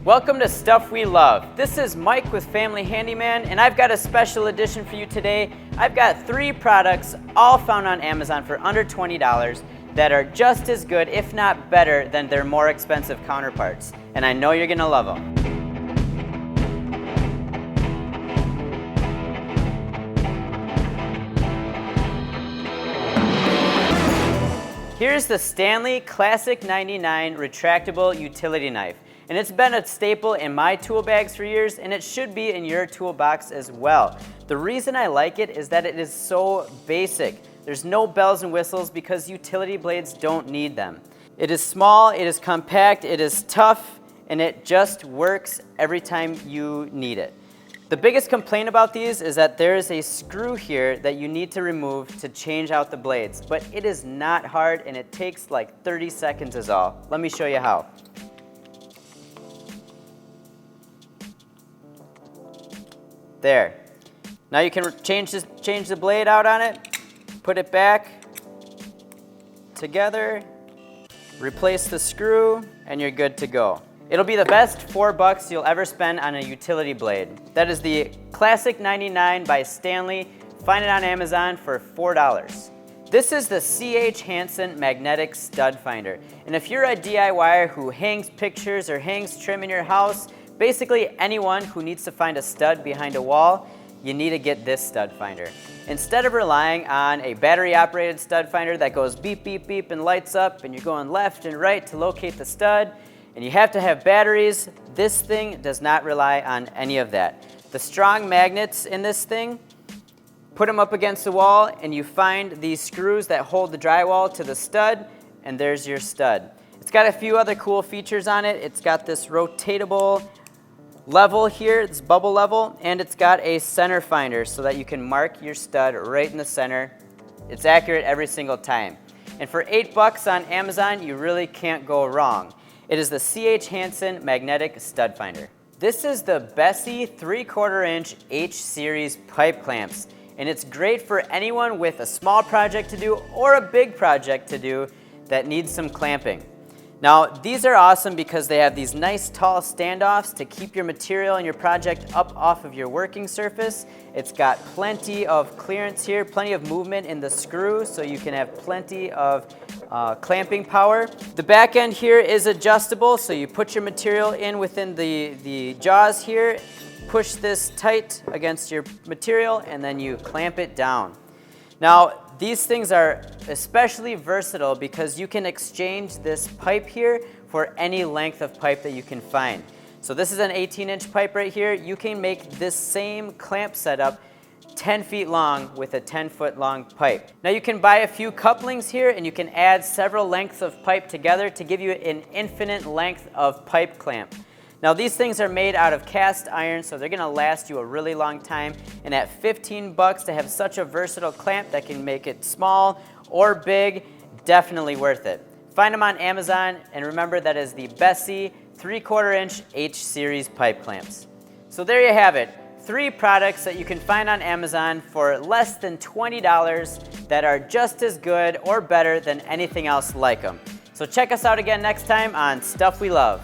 Welcome to Stuff We Love. This is Mike with Family Handyman, and I've got a special edition for you today. I've got 3 products, all found on Amazon for under $20, that are just as good, if not better, than their more expensive counterparts. And I know you're gonna love them. Here's the Stanley Classic 99 retractable utility knife. And it's been a staple in my tool bags for years, and it should be in your toolbox as well. The reason I like it is that it is so basic. There's no bells and whistles because utility blades don't need them. It is small, it is compact, it is tough, and it just works every time you need it. The biggest complaint about these is that there is a screw here that you need to remove to change out the blades, but it is not hard and it takes like 30 seconds is all. Let me show you how. There. Now you can change the blade out on it, put it back together, replace the screw, and you're good to go. It'll be the best $4 you'll ever spend on a utility blade. That is the Classic 99 by Stanley. Find it on Amazon for $4. This is the Hansen magnetic stud finder. And if you're a DIYer who hangs pictures or hangs trim in your house, basically anyone who needs to find a stud behind a wall, you need to get this stud finder. Instead of relying on a battery operated stud finder that goes beep, beep, beep and lights up and you're going left and right to locate the stud, and you have to have batteries, this thing does not rely on any of that. The strong magnets in this thing, put them up against the wall and you find these screws that hold the drywall to the stud, and there's your stud. It's got a few other cool features on it. It's got this rotatable level here, this bubble level, and it's got a center finder so that you can mark your stud right in the center. It's accurate every single time. And for $8 on Amazon, you really can't go wrong. It is the Hansen magnetic stud finder. This is the Bessey 3/4 inch H series pipe clamps, and it's great for anyone with a small project to do or a big project to do that needs some clamping. Now, these are awesome because they have these nice tall standoffs to keep your material and your project up off of your working surface. It's got plenty of clearance here, plenty of movement in the screw, so you can have plenty of clamping power. The back end here is adjustable, so you put your material in within the jaws here, push this tight against your material, and then you clamp it down. Now, these things are especially versatile because you can exchange this pipe here for any length of pipe that you can find. So this is an 18-inch pipe right here. You can make this same clamp setup 10 feet long with a 10-foot long pipe. Now you can buy a few couplings here and you can add several lengths of pipe together to give you an infinite length of pipe clamp. Now these things are made out of cast iron, so they're gonna last you a really long time. And at $15 to have such a versatile clamp that can make it small or big, definitely worth it. Find them on Amazon, and remember that is the Bessey 3/4 inch H series pipe clamps. So there you have it. 3 products that you can find on Amazon for less than $20 that are just as good or better than anything else like them. So check us out again next time on Stuff We Love.